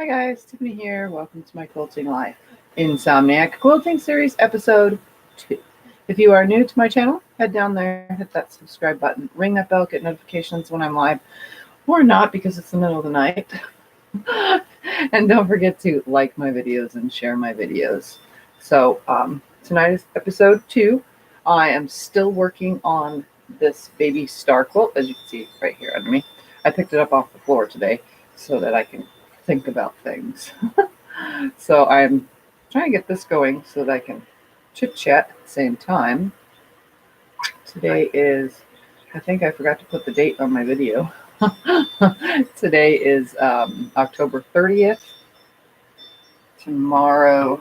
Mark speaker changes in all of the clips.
Speaker 1: Hi guys, Tiffany here. Welcome to my quilting life. Insomniac Quilting Series Episode 2. If you are new to my channel, head down there, hit that subscribe button, ring that bell, get notifications when I'm live, or not because it's the middle of the night. And don't forget to like my videos and share my videos. So tonight is episode 2. I am still working on this baby star quilt, as you can see right here under me. I picked it up off the floor today so that I can think about things. So I'm trying to get this going so that I can chit chat at the same time. Today is, I think I forgot to put the date on my video. Today is October 30th. Tomorrow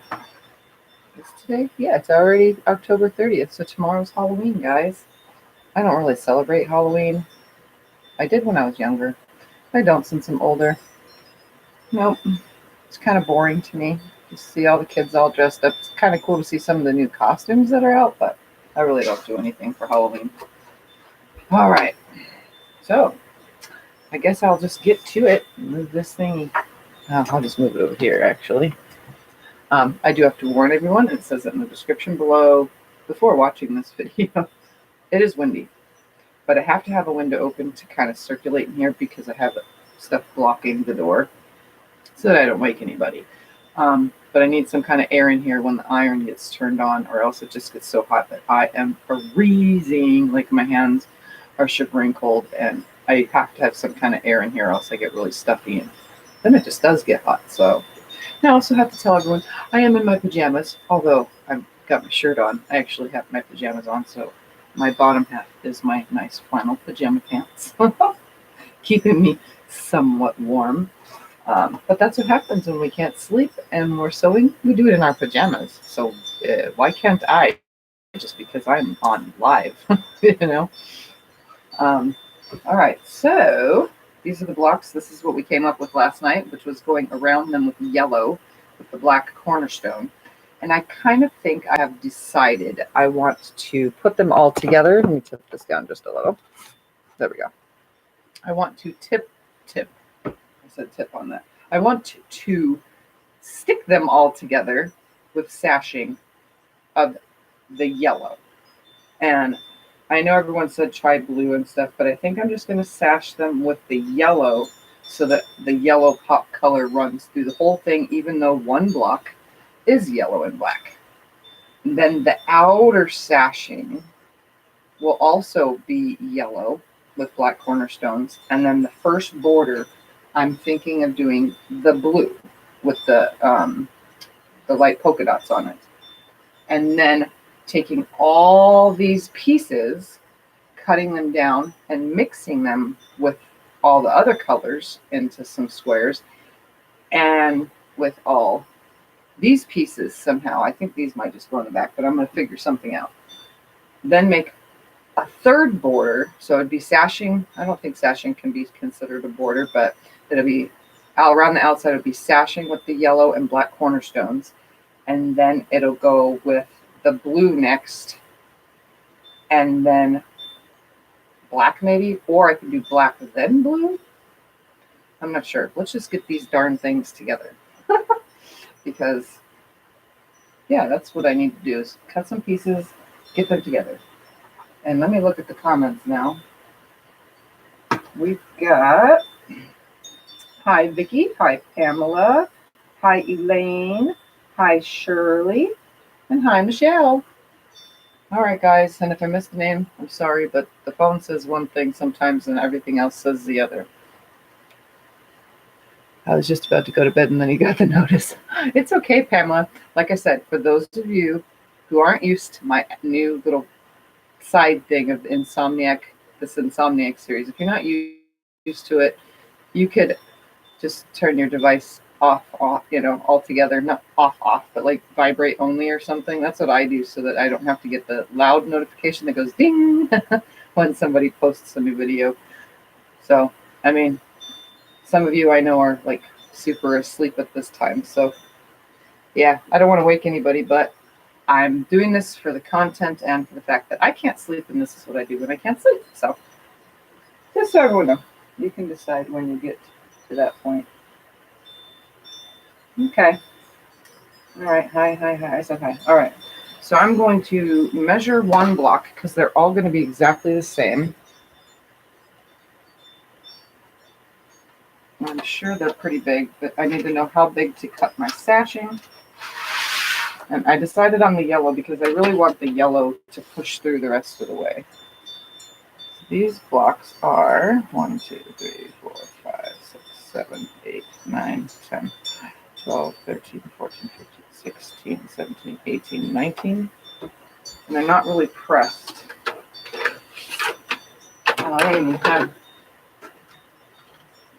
Speaker 1: is today? Yeah, it's already October 30th. So tomorrow's Halloween, guys. I don't really celebrate Halloween. I did when I was younger. I don't since I'm older. Nope. It's kind of boring to me. Just see all the kids all dressed up. It's kind of cool to see some of the new costumes that are out, but I really don't do anything for Halloween. All right. So I guess I'll just get to it. Move this thingy. I'll just move it over here, actually. I do have to warn everyone, it says it in the description below before watching this video. It is windy, but I have to have a window open to kind of circulate in here because I have stuff blocking the door so that I don't wake anybody. But I need some kind of air in here when the iron gets turned on, or else it just gets so hot that I am freezing, like my hands are shivering cold, and I have to have some kind of air in here, or else I get really stuffy, and then it just does get hot. So now I also have to tell everyone I am in my pajamas, although I've got my shirt on. I actually have my pajamas on, so my bottom half is my nice flannel pajama pants, keeping me somewhat warm. But that's what happens when we can't sleep and we're sewing. We do it in our pajamas. So why can't I? Just because I'm on live, you know? All right, so these are the blocks. This is what we came up with last night, which was going around them with yellow with the black cornerstone. And I kind of think I have decided I want to put them all together. Let me tip this down just a little. There we go. I want to tip. I said tip on that. I want to stick them all together with sashing of the yellow. And I know everyone said try blue and stuff, but I think I'm just going to sash them with the yellow so that the yellow pop color runs through the whole thing, even though one block is yellow and black. And then the outer sashing will also be yellow with black cornerstones. And then the first border, I'm thinking of doing the blue with the light polka dots on it. And then taking all these pieces, cutting them down and mixing them with all the other colors into some squares, and with all these pieces somehow. I think these might just go in the back, but I'm going to figure something out. Then make a third border. So it'd be sashing. I don't think sashing can be considered a border, but it'll be around the outside. It'll be sashing with the yellow and black cornerstones. And then it'll go with the blue next. And then black maybe. Or I can do black then blue. I'm not sure. Let's just get these darn things together. Because, yeah, that's what I need to do is cut some pieces, get them together. And let me look at the comments now. We've got, hi Vicky, hi Pamela, hi Elaine, hi Shirley, and hi Michelle. All right, guys, and if I missed a name, I'm sorry, but the phone says one thing sometimes and everything else says the other. I was just about to go to bed and then you got the notice. It's okay, Pamela. Like I said, for those of you who aren't used to my new little side thing of Insomniac, this Insomniac series, if you're not used to it, you could just turn your device off, you know, altogether, not off, but like vibrate only or something. That's what I do so that I don't have to get the loud notification that goes ding when somebody posts a new video. So, I mean, some of you I know are like super asleep at this time. So yeah, I don't want to wake anybody, but I'm doing this for the content and for the fact that I can't sleep, and this is what I do when I can't sleep. So just so everyone knows, you can decide when you get to that point. Okay. All right. Hi, hi, hi. I said hi. All right. So I'm going to measure one block because they're all going to be exactly the same. I'm sure they're pretty big, but I need to know how big to cut my sashing. And I decided on the yellow because I really want the yellow to push through the rest of the way. So these blocks are 1, 2, 3, 4, 5, 6, 7, 8, 9, 10, 12, 13, 14, 15, 16, 17, 18, 19. And they're not really pressed. Oh, I don't even have.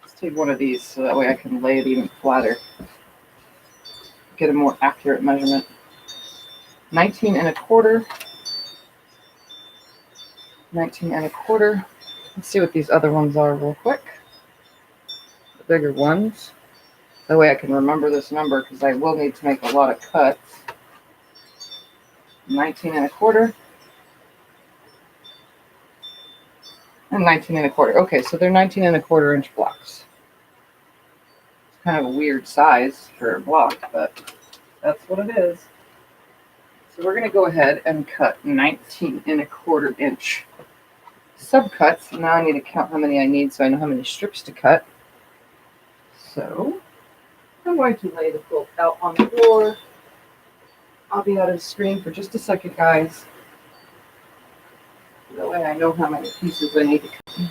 Speaker 1: Let's take one of these so that way I can lay it even flatter. Get a more accurate measurement. 19 and a quarter. 19 and a quarter. Let's see what these other ones are real quick. The bigger ones. That way I can remember this number because I will need to make a lot of cuts. 19 and a quarter. And 19 and a quarter. Okay, so they're 19 and a quarter inch blocks. It's kind of a weird size for a block, but that's what it is. So we're going to go ahead and cut 19 and a quarter inch subcuts. Now I need to count how many I need so I know how many strips to cut. So I'm going to lay the quilt out on the floor. I'll be out of the screen for just a second, guys. That way I know how many pieces I need to cut.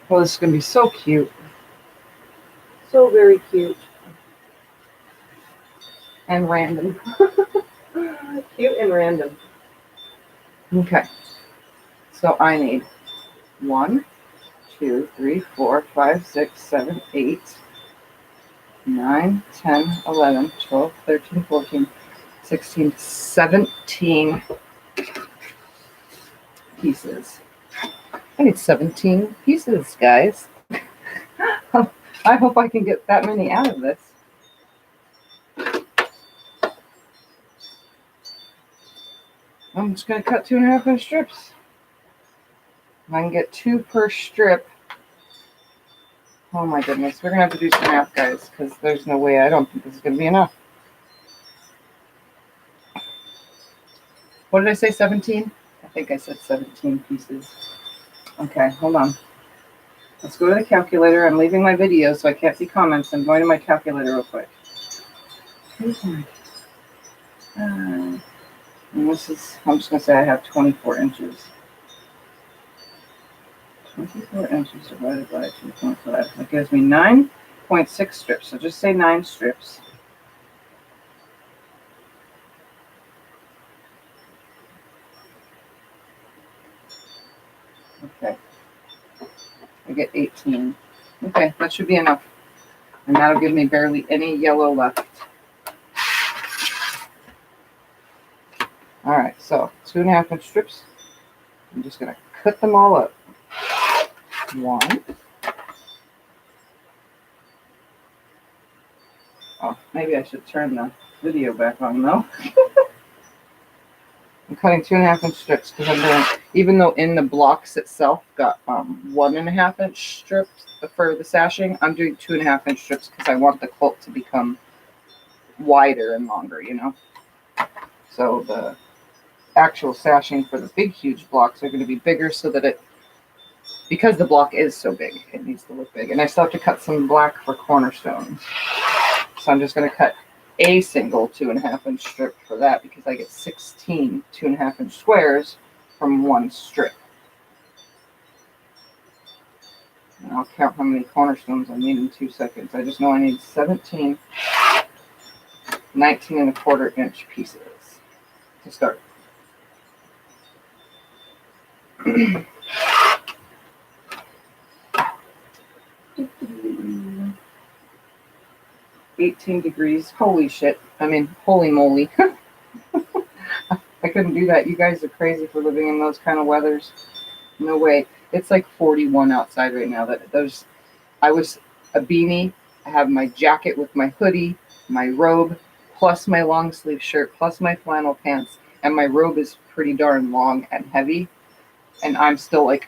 Speaker 1: Well, this is going to be so cute. So very cute. And random. Cute and random. Okay. So I need 1, 2, 3, 4, 5, 6, 7, 8, 9, 10, 11, 12, 13, 14, 16, 17 pieces. I need 17 pieces, guys. I hope I can get that many out of this. I'm just going to cut 2.5 inch strips. If I can get 2 per strip. Oh my goodness, we're going to have to do some math, guys, because there's no way. I don't think this is going to be enough. What did I say, 17? I think I said 17 pieces. Okay, hold on. Let's go to the calculator. I'm leaving my video, so I can't see comments. I'm going to my calculator real quick. And this is, I'm just going to say I have 24 inches. 24 inches divided by 2.5. That gives me 9.6 strips. So just say 9 strips. Okay. I get 18. Okay, that should be enough. And that'll give me barely any yellow left. All right, so 2.5 inch strips. I'm just going to cut them all up. 1. Oh, maybe I should turn the video back on though. I'm cutting 2.5 inch strips because I'm doing, even though in the blocks itself got 1.5 inch strips for the sashing, I'm doing 2.5 inch strips because I want the quilt to become wider and longer, you know. So the actual sashing for the big, huge blocks are going to be bigger so that it, because the block is so big, it needs to look big. And I still have to cut some black for cornerstones. So I'm just going to cut a single 2.5 inch strip for that because I get 16 2.5 inch squares from one strip. And I'll count how many cornerstones I need in 2 seconds. I just know I need 17 19.25 inch pieces to start. 18 degrees. Holy shit. I mean, holy moly. I couldn't do that. You guys are crazy for living in those kind of weathers. No way. It's like 41 outside right now. I was a beanie. I have my jacket with my hoodie, my robe, plus my long sleeve shirt, plus my flannel pants. and my robe is pretty darn long and heavy, and I'm still like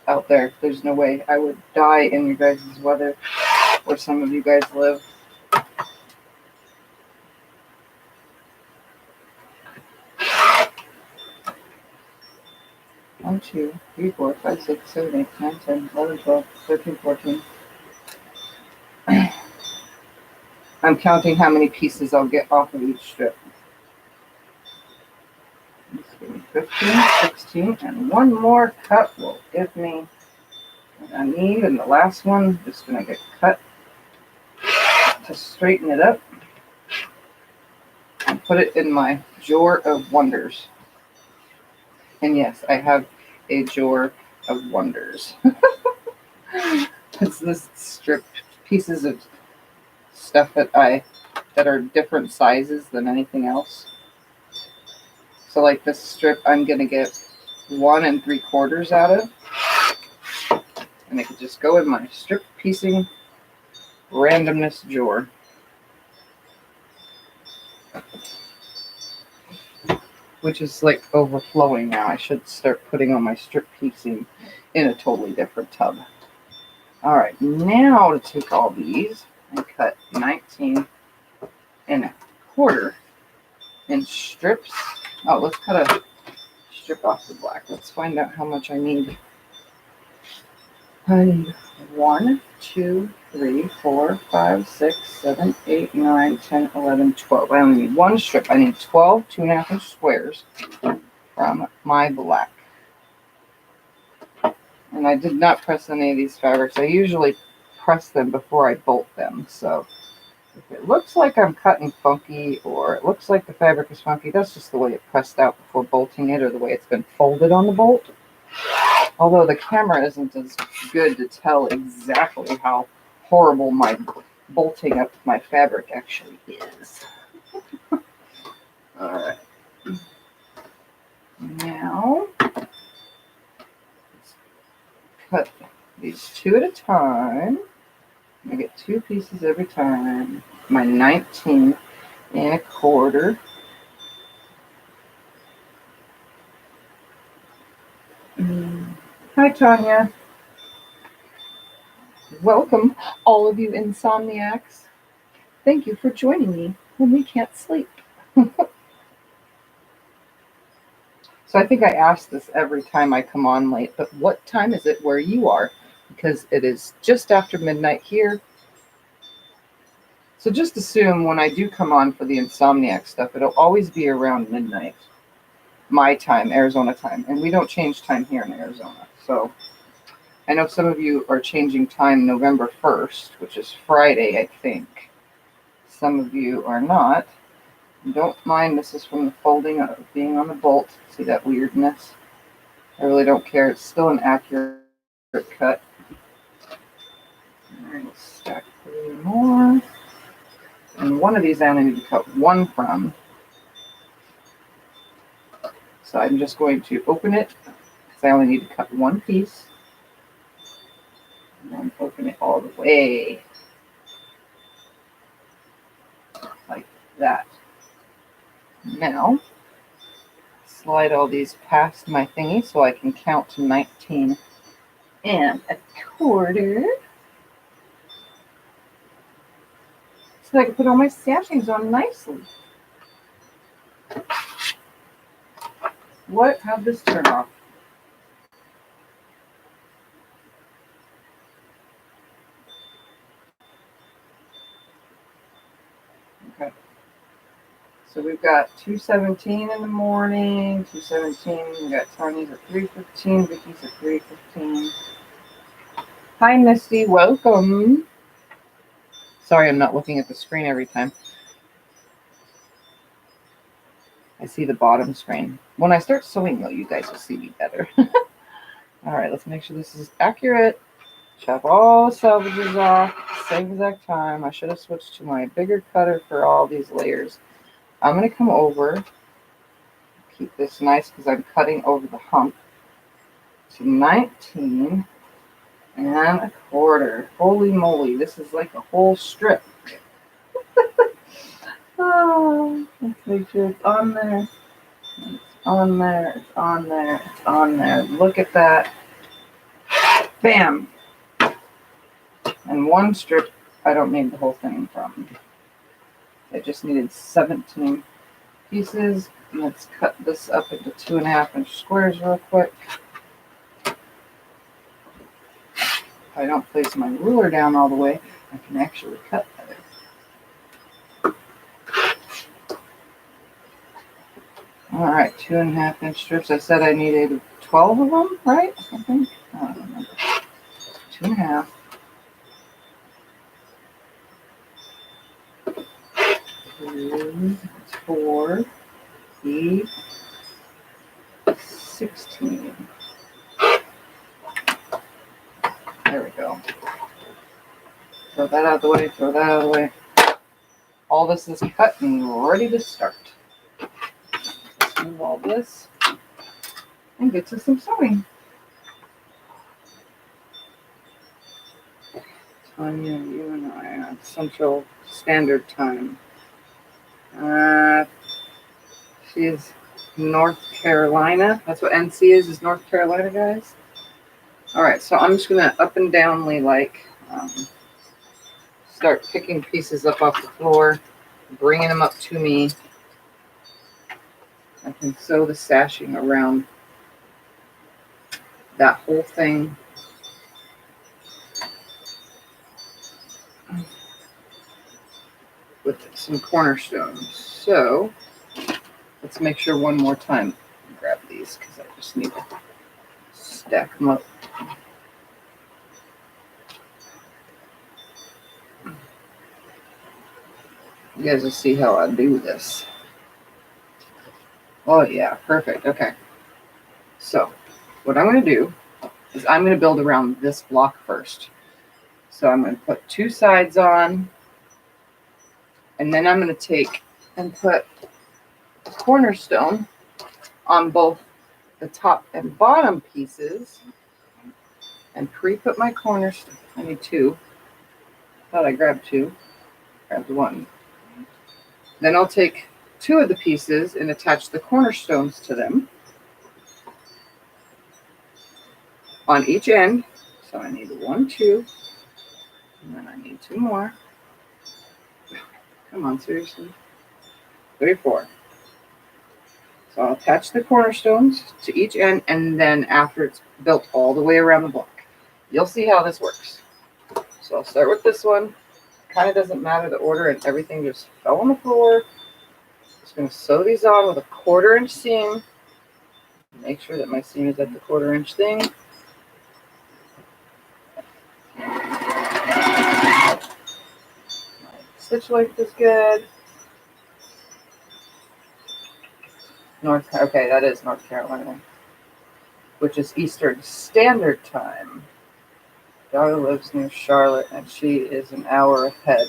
Speaker 1: out there. There's no way I would die in your guys' weather where some of you guys live. One, 2, 3, 4, 5, 6, 7, 8, 9, 10, 11, 12, 13, 14. I'm counting how many pieces I'll get off of each strip. 15, 16, and one more cut will give me what I need. And the last one, just gonna get cut to straighten it up and put it in my drawer of wonders. And yes, I have a drawer of wonders. It's this stripped pieces of stuff that are different sizes than anything else. So like this strip, I'm gonna get 1 3/4 out of, and it could just go in my strip piecing randomness drawer. Which is like overflowing now. I should start putting on my strip piecing in a totally different tub. All right, now to take all these and cut 19 1/4 in strips. Oh, let's cut a strip off the black. Let's find out how much I need. I need 1, 2, 3, 4, 5, 6, 7, 8, 9, 10, 11, 12. I only need one strip. I need 12 2.5-inch squares from my black. And I did not press any of these fabrics. I usually press them before I bolt them. So if it looks like I'm cutting funky, or it looks like the fabric is funky, that's just the way it pressed out before bolting it, or the way it's been folded on the bolt. Although the camera isn't as good to tell exactly how horrible my bolting up my fabric actually is. All right. Now, let's cut these 2 at a time. I get 2 pieces every time. My 19 1/4. Hi, Tanya. Welcome, all of you Insomniacs. Thank you for joining me when we can't sleep. So I think I ask this every time I come on late, but what time is it where you are? Because it is just after midnight here. So just assume when I do come on for the Insomniac stuff, it'll always be around midnight. My time, Arizona time. And we don't change time here in Arizona. So I know some of you are changing time November 1st, which is Friday, I think. Some of you are not. Don't mind, this is from the folding of being on the bolt. See that weirdness? I really don't care. It's still an accurate cut. All right, let's stack 3 more. And one of these I only need to cut 1 from. So I'm just going to open it, because I only need to cut 1 piece. And then open it all the way. Like that. Now, slide all these past my thingy so I can count to 19 1/4. So I can put all my sashings on nicely. What? How'd this turn off? Okay. So we've got 2:17 in the morning, 2:17. We got Tanya's at 3:15, Vicky's at 3:15. Hi, Misty. Welcome. Sorry, I'm not looking at the screen every time. I see the bottom screen. When I start sewing, though, you guys will see me better. All right, let's make sure this is accurate. Chop all the selvages off, same exact time. I should have switched to my bigger cutter for all these layers. I'm going to come over, keep this nice because I'm cutting over the hump, to 19 1/4. Holy moly, this is like a whole strip. Oh, let's make sure it's on there. It's on there, it's on there, it's on there. Look at that. Bam! And one strip, I don't need the whole thing from. I just needed 17 pieces. Let's cut this up into 2.5-inch squares real quick. If I don't place my ruler down all the way, I can actually cut better. All right, 2.5-inch strips. I said I needed 12 of them, right? I think. I don't remember. 2.5. 2, 4, 8, 16. There we go. Throw that out of the way, throw that out of the way. All this is cut and ready to start. Let's move all this and get to some sewing. Tanya, you and I are Central Standard Time. She's North Carolina. That's what NC is North Carolina, guys. All right, so I'm just gonna up and downly start picking pieces up off the floor, bringing them up to me. I can sew the sashing around that whole thing. With some cornerstones. So let's make sure one more time. Grab these because I just need to stack them up. You guys will see how I do this. Oh yeah, perfect. Okay. So what I'm going to do is I'm going to build around this block first. So I'm going to put 2 sides on, and then I'm going to take and put a cornerstone on both the top and bottom pieces and pre-put my cornerstone. I need 2. Thought I grabbed 2. Grabbed 1. Then I'll take 2 of the pieces and attach the cornerstones to them on each end. So I need 1, 2, and then I need 2 more. Come on, seriously. 3, 4. So I'll attach the cornerstones to each end, and then after it's built all the way around the block, you'll see how this works. So I'll start with this one. Kind of doesn't matter the order, and everything just fell on the floor. Just going to sew these on with a 1/4-inch seam. Make sure that my seam is at the 1/4-inch thing. My stitch length is good. Okay, that is North Carolina, which is Eastern Standard Time. Daughter lives near Charlotte, and she is an hour ahead.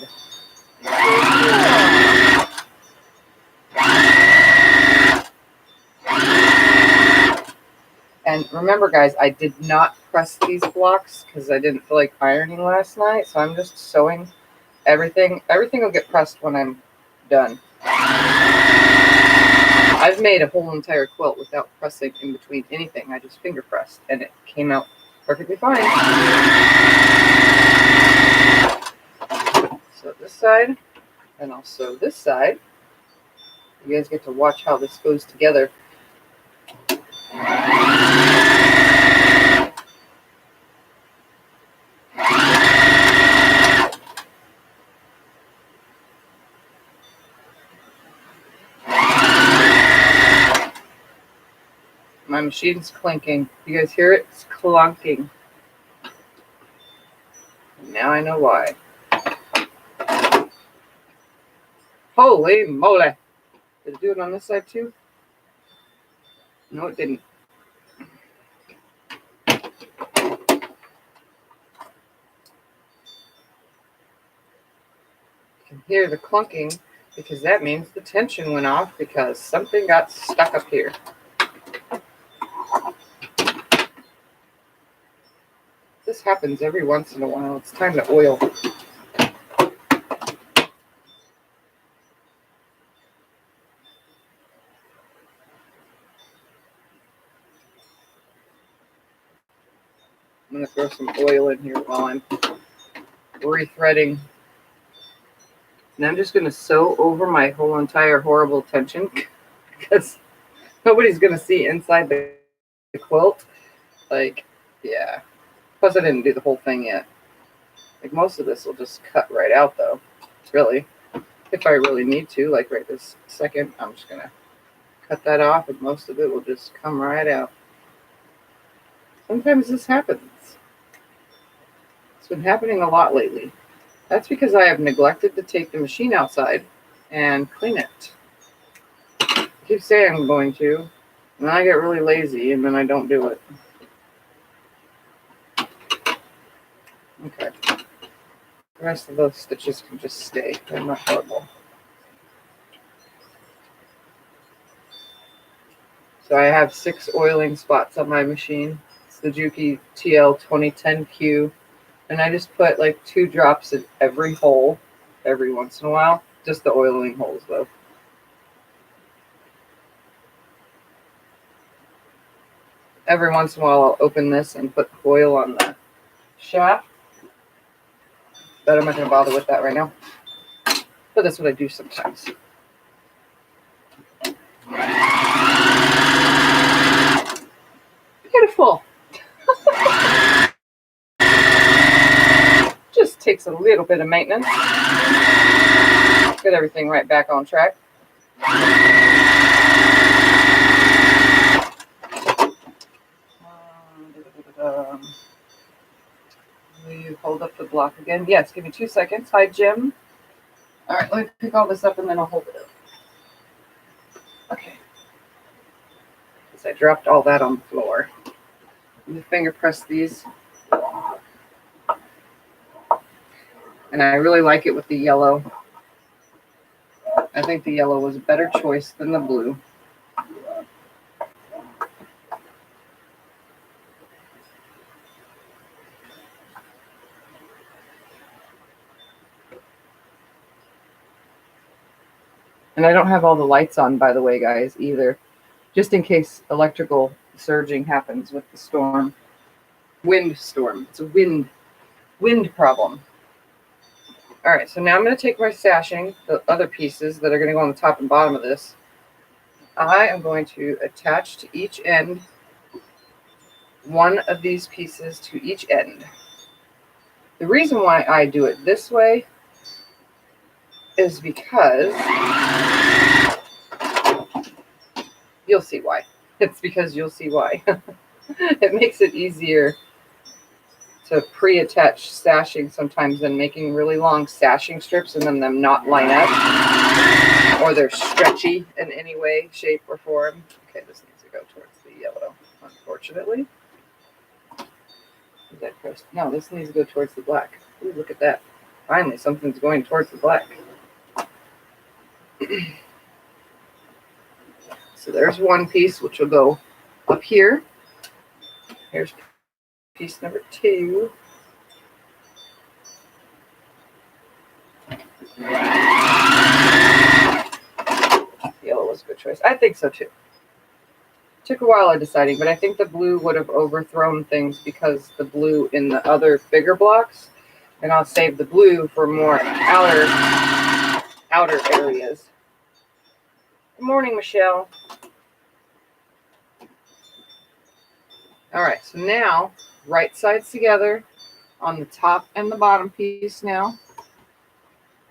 Speaker 1: And remember, guys, I did not press these blocks because I didn't feel like ironing last night, so I'm just sewing everything. Everything will get pressed when I'm done. I've made a whole entire quilt without pressing in between anything. I just finger pressed, and it came out perfectly fine. So this side, and I'll sew this side. You guys get to watch how this goes together. My machine's clinking. You guys hear it? It's clunking. Now I know why. Holy moly. Did it do it on this side too? No, it didn't. You can hear the clunking because that means the tension went off because something got stuck up here. This happens every once in a while. It's time to oil. throw some oil in here while I'm rethreading. And I'm just going to sew over my whole entire horrible tension because nobody's going to see inside the quilt. Like, yeah. Plus, I didn't do the whole thing yet. Like, most of this will just cut right out, though. Really. If I really need to, like right this second, I'm just going to cut that off, and most of it will just come right out. Sometimes this happens. It's been happening a lot lately. That's because I have neglected to take the machine outside and clean it. I keep saying I'm going to, and then I get really lazy, and then I don't do it. Okay. The rest of those stitches can just stay. They're not horrible. So I have 6 oiling spots on my machine. It's the Juki TL 2010Q. And I just put like 2 drops in every hole every once in a while. Just the oiling holes, though. Every once in a while, I'll open this and put oil on the shaft. But I'm not going to bother with that right now. But that's what I do sometimes. Beautiful. Just takes a little bit of maintenance. Get everything right back on track. Will you hold up the block again? Yes, give me 2 seconds. Hi, Jim. All right, let me pick all this up and then I'll hold it up. Okay. Because I dropped all that on the floor. Let me finger press these. And I really like it with the yellow. I think the yellow was a better choice than the blue. And I don't have all the lights on, by the way, guys, either. Just in case electrical surging happens with the storm. Wind storm. It's a wind problem. All right, so now I'm going to take my sashing, the other pieces that are going to go on the top and bottom of this. I am going to attach to each end one of these pieces to each end. The reason why I do it this way is because you'll see why. It's because you'll see why. It makes it easier to pre-attach sashing sometimes than making really long sashing strips and then them not line up or they're stretchy in any way, shape, or form. Okay, this needs to go towards the yellow, unfortunately. Is that close? No, this needs to go towards the black. Ooh, look at that. Finally, something's going towards the black. So there's one piece which will go up here. Here's piece number 2. Yellow was a good choice. I think so too. Took a while of deciding, but I think the blue would have overthrown things because the blue in the other bigger blocks, and I'll save the blue for more outer areas. Good morning, Michelle. All right, so now right sides together on the top and the bottom piece now.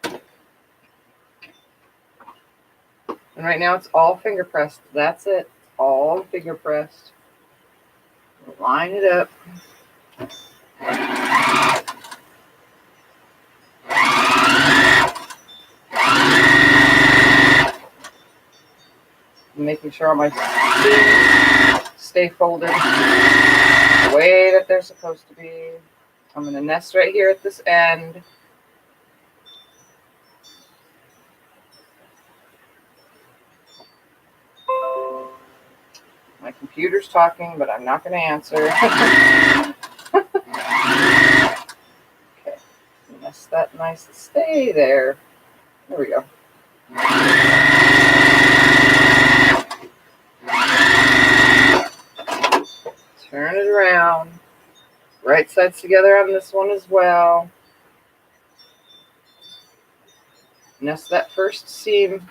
Speaker 1: And right now it's all finger pressed. That's it. All finger pressed. Line it up. Making sure all my seams stay folded the way that they're supposed to be. I'm going to nest right here at this end. My computer's talking, but I'm not going to answer. Okay, nest that nice and stay there. There we go. Turn it around. right sides together on this one as well. Nest that first seam.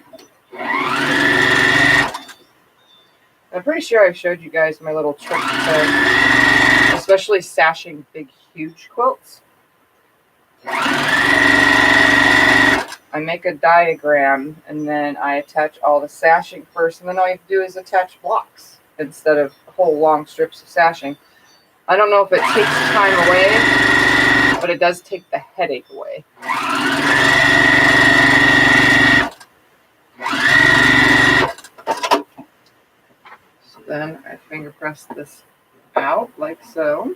Speaker 1: I'm pretty sure I've showed you guys my little trick to, especially sashing big, huge quilts. I make a diagram and then I attach all the sashing first, and then all you have to do is attach blocks instead of whole long strips of sashing. I don't know if it takes time away, but it does take the headache away. So then I finger press this out like so.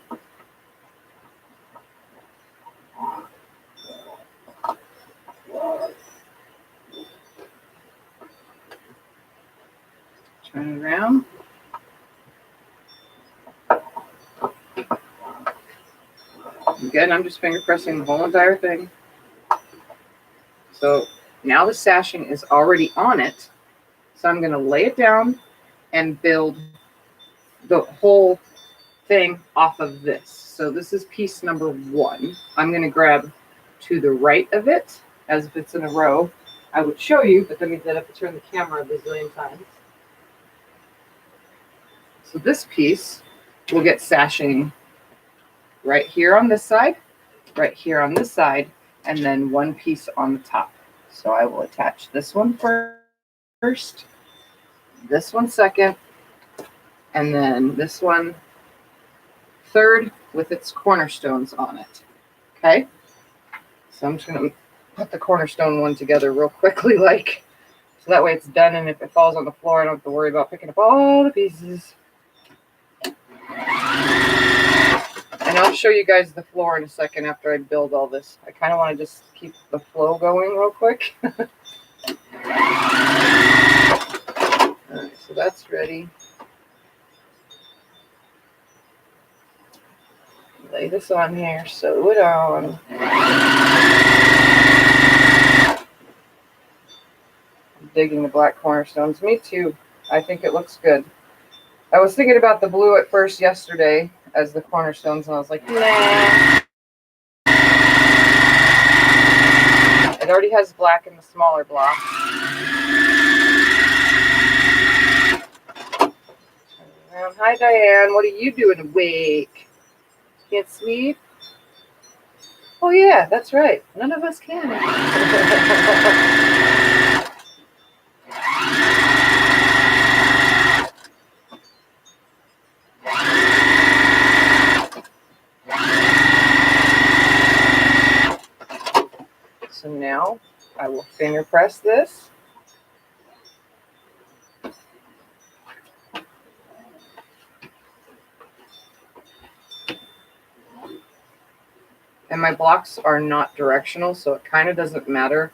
Speaker 1: Turn it around. Again, I'm just finger pressing the whole entire thing. So now the sashing is already on it. So I'm going to lay it down and build the whole thing off of this. So this is piece number 1. I'm going to grab to the right of it as if it's in a row. I would show you, but that means I'd have to turn the camera a bazillion times. So this piece will get sashing right here on this side, right here on this side, and then one piece on the top. So I will attach this one first, this one second, and then this one third with its cornerstones on it. Okay? So I'm just going to put the cornerstone one together real quickly, like, so that way it's done, and if it falls on the floor, I don't have to worry about picking up all the pieces. And I'll show you guys the floor in a second after I build all this. I kind of want to just keep the flow going real quick. Alright, so that's ready. Lay this on here, sew it on. I'm digging the black cornerstones. Me too. I think it looks good. I was thinking about the blue at first yesterday as the cornerstones, and I was like, nah. It already has black in the smaller block. Hi, Diane. What are you doing awake? Can't sleep? Oh, yeah, that's right. None of us can. So now I will finger press this. And my blocks are not directional, so it kind of doesn't matter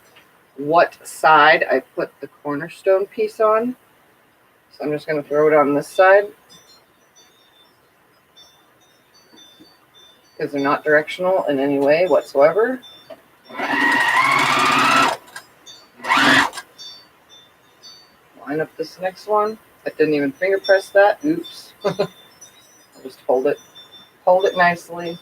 Speaker 1: what side I put the cornerstone piece on. So I'm just going to throw it on this side because they're not directional in any way whatsoever. Line up this next one. I didn't even finger press that. Oops. I'll just hold it nicely.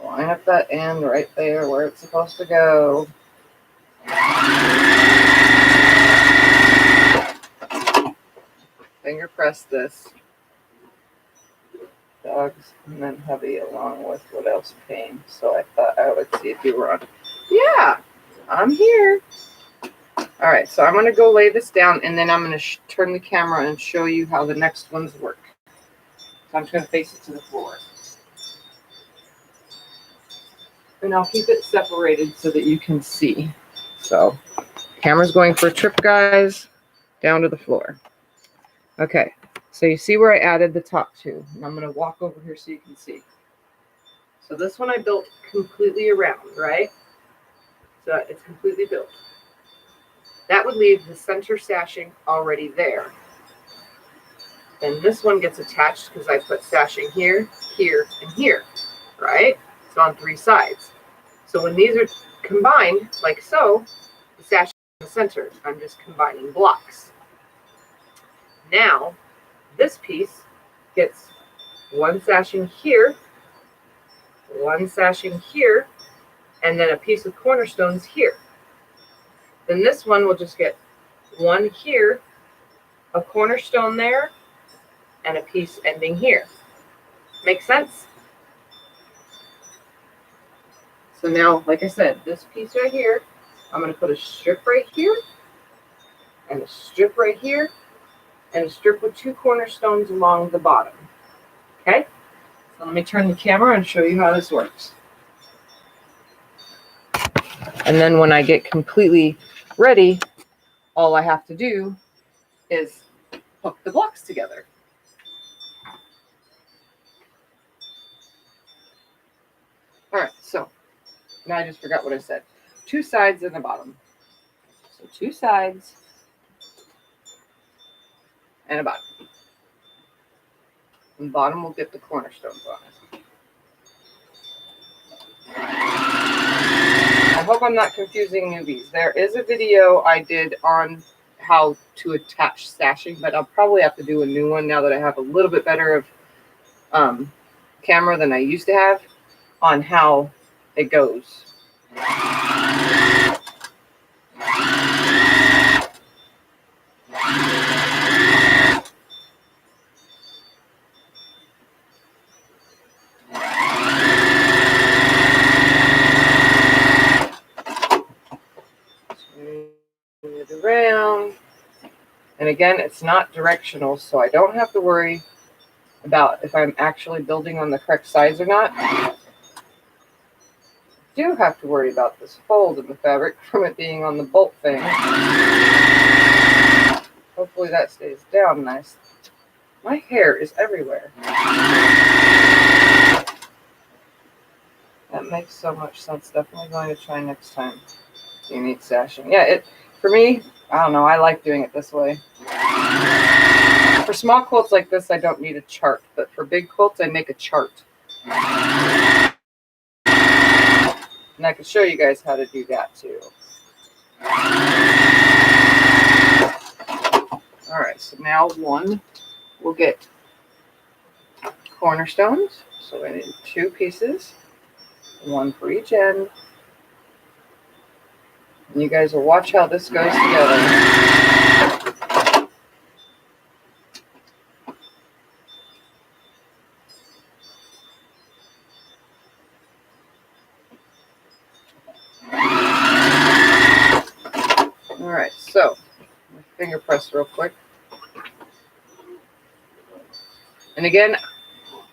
Speaker 1: Line up that end right there where it's supposed to go. Finger press this. Dogs and then hubby along with what else came. So I thought I would see if you were on. Yeah, I'm here. All right, so I'm going to go lay this down, and then I'm going to turn the camera and show you how the next ones work. So I'm just going to face it to the floor. And I'll keep it separated so that you can see. So camera's going for a trip, guys, down to the floor. Okay, so you see where I added the top two. And I'm going to walk over here so you can see. So this one I built completely around, right? So it's completely built. That would leave the center sashing already there. Then this one gets attached because I put sashing here, here, and here, right? It's on 3 sides. So when these are combined, like so, the sash is in the center. I'm just combining blocks. Now, this piece gets one sashing here, one sashing here, and then a piece of cornerstones here. Then this one will just get one here, a cornerstone there, and a piece ending here. Make sense? So now, like I said, this piece right here, I'm going to put a strip right here, and a strip right here, and a strip with 2 cornerstones along the bottom. Okay? So let me turn the camera and show you how this works. And then when I get completely ready, all I have to do is hook the blocks together. All right, so now I just forgot what I said. 2 sides and the bottom. So 2 sides and a bottom. And the bottom will get the cornerstones on it. I hope I'm not confusing newbies. There is a video I did on how to attach sashing, but I'll probably have to do a new one now that I have a little bit better of camera than I used to have on how it goes. Swing it around. And again, it's not directional, so I don't have to worry about if I'm actually building on the correct size or not. I do have to worry about this fold in the fabric from it being on the bolt thing. Hopefully that stays down nice. My hair is everywhere. That makes so much sense. Definitely going to try next time. Unique sashing. Yeah, for me, I don't know, I like doing it this way. For small quilts like this, I don't need a chart, but for big quilts, I make a chart. And I can show you guys how to do that too. All right, so now one will get cornerstones. So I need 2 pieces, 1 for each end. And you guys will watch how this goes together. All right, so finger press real quick. And again,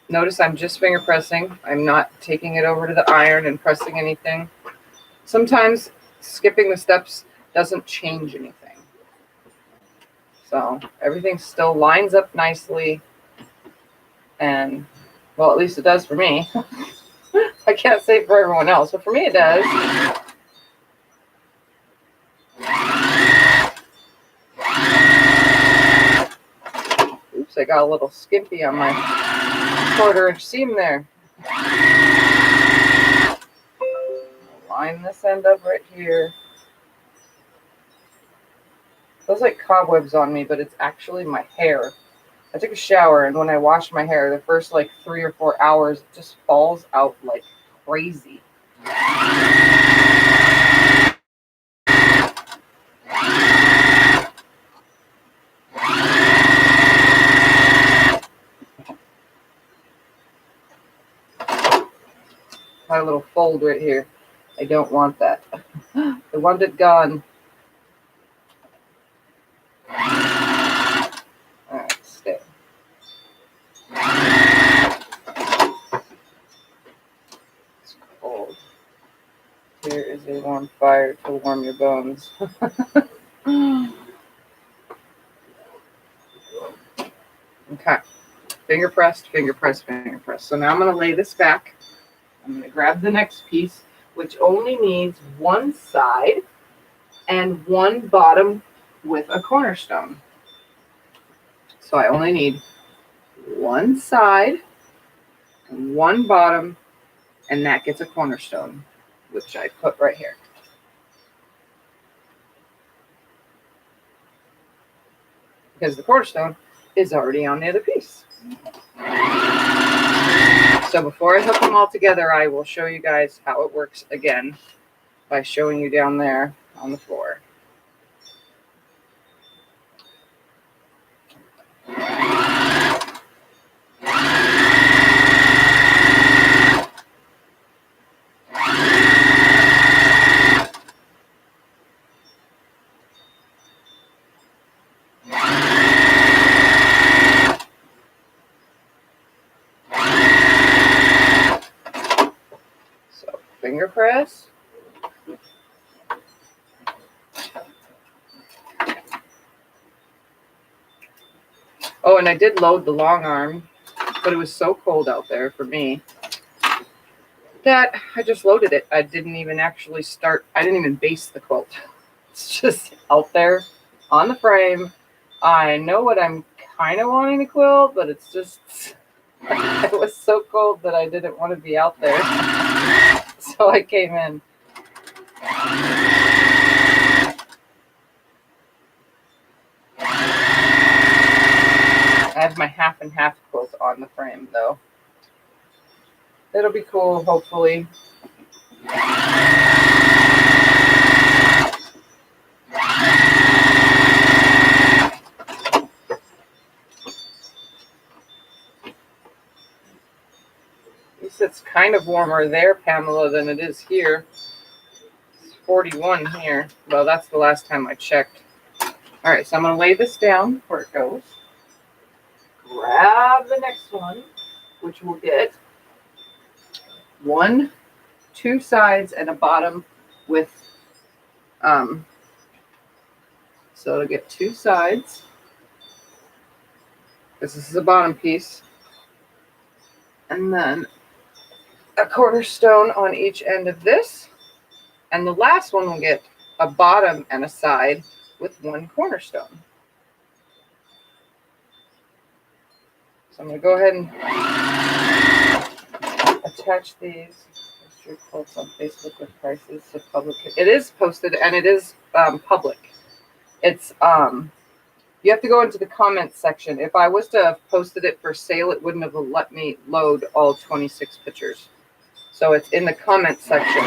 Speaker 1: notice I'm just finger pressing. I'm not taking it over to the iron and pressing anything. Sometimes skipping the steps doesn't change anything. So everything still lines up nicely. And, well, at least it does for me. I can't say for everyone else, but for me it does. Oops, I got a little skimpy on my 1/4-inch seam there. Line this end up right here. Feels like cobwebs on me, but it's actually my hair. I took a shower, and when I wash my hair, the first like 3 or 4 hours, it just falls out like crazy. Got a little fold right here. I don't want that. I want it gone. Alright, stay. It's cold. Here is a warm fire to warm your bones. Okay. Finger pressed, finger pressed, finger pressed. So now I'm going to lay this back. I'm going to grab the next piece, which only needs 1 side and 1 bottom with a cornerstone. So I only need 1 side and 1 bottom And that gets a cornerstone, which I put right here. Because the cornerstone is already on the other piece. So before I hook them all together, I will show you guys how it works again by showing you down there on the floor. So finger press. Oh, and I did load the long arm, but it was so cold out there for me that I just loaded it. I didn't even actually start. I didn't even base the quilt. It's just out there on the frame. I know what I'm kind of wanting to quilt, but it's just, it was so cold that I didn't want to be out there. So I came in. I have my half and half quilt on the frame though. It'll be cool, hopefully. At least it's kind of warmer there, Pamela, than it is here. It's 41 here. Well, that's the last time I checked. All right, so I'm going to lay this down where it goes. Grab the next one, which will get 1, 2 sides and a bottom with, so it'll get 2 sides. This is the bottom piece. And then a cornerstone on each end of this. And the last one will get a bottom and a side with 1 cornerstone. So I'm going to go ahead and attach these. Post your quilts on Facebook with prices to public. It is posted and it is public. It's you have to go into the comments section. If I was to have posted it for sale, it wouldn't have let me load all 26 pictures. So it's in the comment section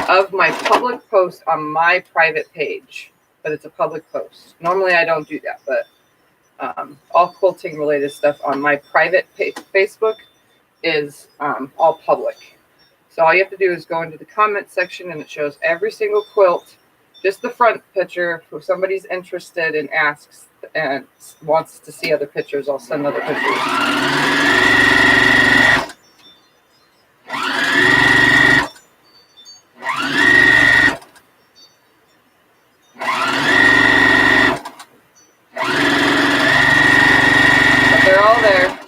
Speaker 1: of my public post on my private page, but it's a public post. Normally I don't do that, but all quilting related stuff on my private Facebook is all public. So all you have to do is go into the comment section and it shows every single quilt, just the front picture. If somebody's interested and asks and wants to see other pictures, I'll send other pictures. They're all there.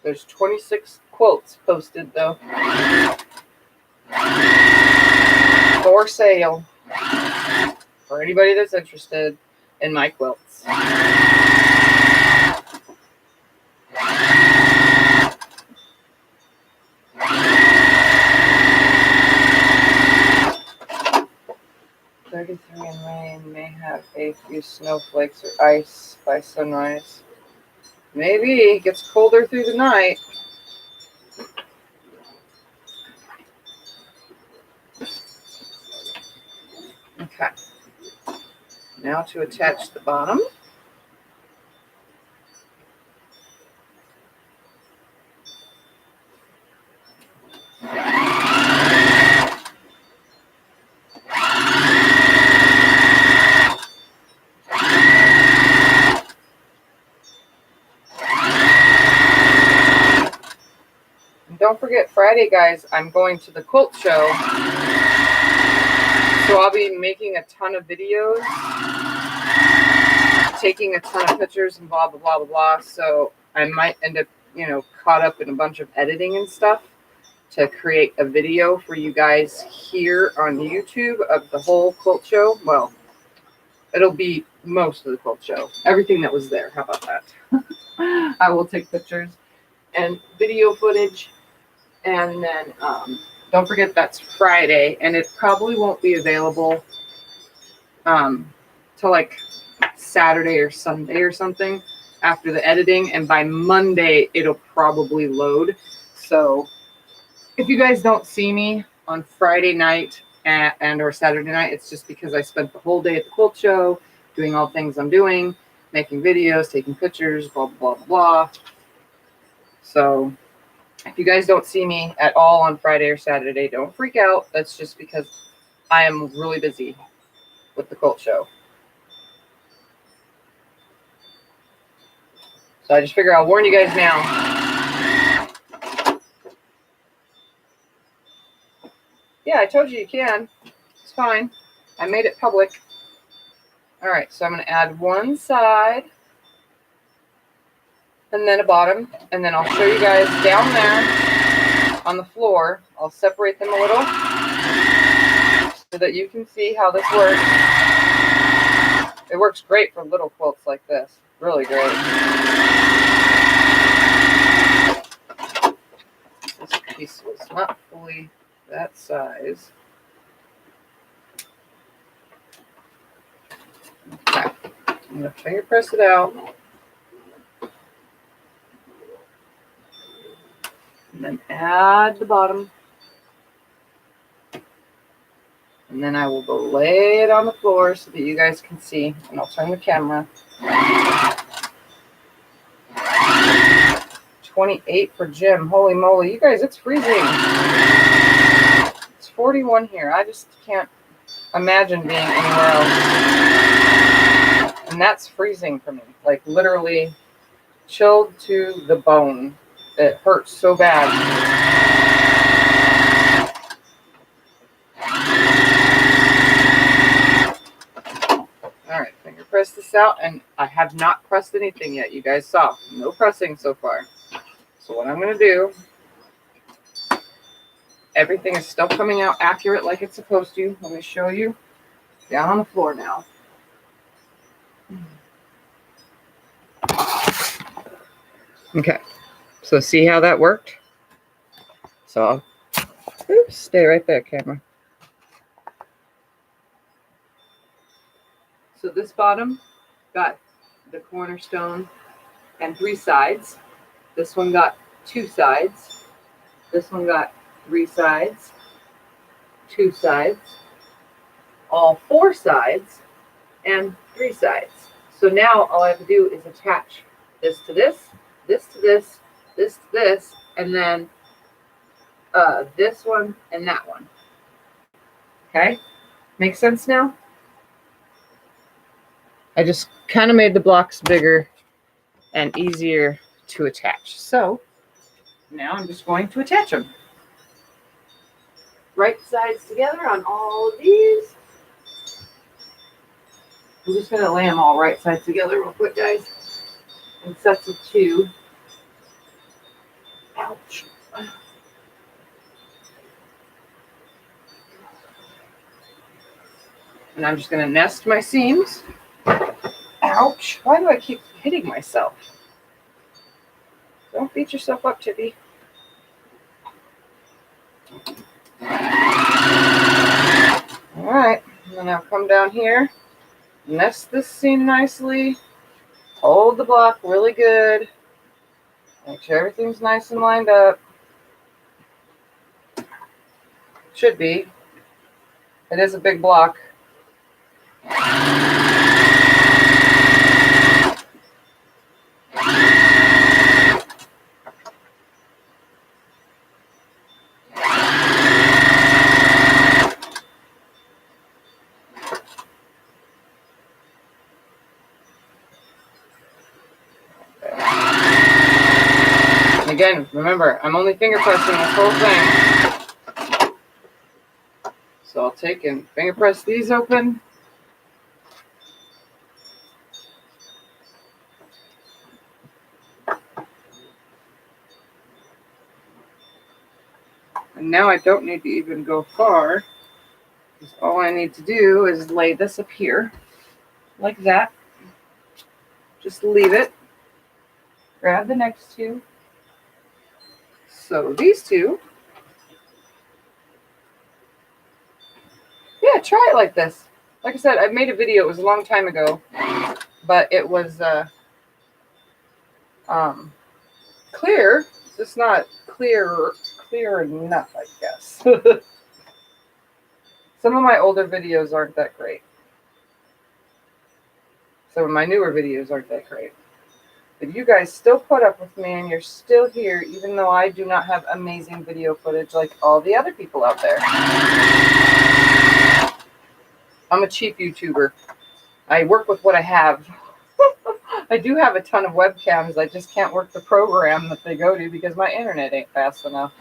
Speaker 1: There's 26 quilts posted though. For sale. For anybody that's interested in my quilts. .33 in rain, may have a few snowflakes or ice by sunrise. Maybe it gets colder through the night. Okay. Now to attach the bottom. Don't forget Friday, guys, I'm going to the quilt show. So I'll be making a ton of videos, taking a ton of pictures and blah, blah, blah, blah, blah. So I might end up, caught up in a bunch of editing and stuff to create a video for you guys here on YouTube of the whole quilt show. Well, It'll be most of the quilt show. Everything that was there. How about that? I will take pictures and video footage. And then don't forget that's Friday. And it probably won't be available till like Saturday or Sunday or something after the editing. And by Monday, it'll probably load. So if you guys don't see me on Friday night and or Saturday night, it's just because I spent the whole day at the quilt show doing all the things I'm doing, making videos, taking pictures, blah, blah, blah, blah. So if you guys don't see me at all on Friday or Saturday, don't freak out. That's just because I am really busy with the quilt show. So I just figure I'll warn you guys now. Yeah, I told you can. It's fine. I made it public. All right, so I'm going to add one side and then a bottom, and then I'll show you guys down there on the floor. I'll separate them a little so that you can see how this works. It works great for little quilts like this. Really great. This piece was not fully that size. Okay, I'm going to finger press it out. And then add the bottom. And then I will go lay it on the floor so that you guys can see. And I'll turn the camera. 28 for Jim. Holy moly. You guys, it's freezing. It's 41 here. I just can't imagine being anywhere else. And that's freezing for me. Like literally chilled to the bone. It hurts so bad. All right, finger press this out, and I have not pressed anything yet. You guys saw no pressing so far. So what I'm going to do, everything is still coming out accurate like it's supposed to. Let me show you down on the floor now. Okay, so see how that worked? So I'll stay right there, camera. So this bottom got the cornerstone and 3 sides. This one got 2 sides. This one got 3 sides, 2 sides, all 4 sides, and 3 sides. So now all I have to do is attach this to this, this to this, this to this, and then this one and that one. Okay? Makes sense now? I just kind of made the blocks bigger and easier to attach. So now I'm just going to attach them. Right sides together on all of these. I'm just going to lay them all right sides together real quick, guys. In sets of 2. Ouch. And I'm just going to nest my seams. Ouch. Why do I keep hitting myself? Don't beat yourself up, Tiffy. All right. And then I'll come down here, nest this seam nicely, hold the block really good, make sure everything's nice and lined up. Should be. It is a big block. Again, remember, I'm only finger pressing this whole thing. So I'll take and finger press these open. And now I don't need to even go far, because all I need to do is lay this up here. like that. Just leave it. Grab the next two. So these two. Yeah, try it like this. Like I said, I made a video. It was a long time ago, but it was clear. It's not clear enough, I guess. Some of my older videos aren't that great. Some of my newer videos aren't that great. But you guys still put up with me and you're still here, even though I do not have amazing video footage like all the other people out there. I'm a cheap YouTuber. I work with what I have. I do have a ton of webcams. I just can't work the program that they go to because my internet ain't fast enough.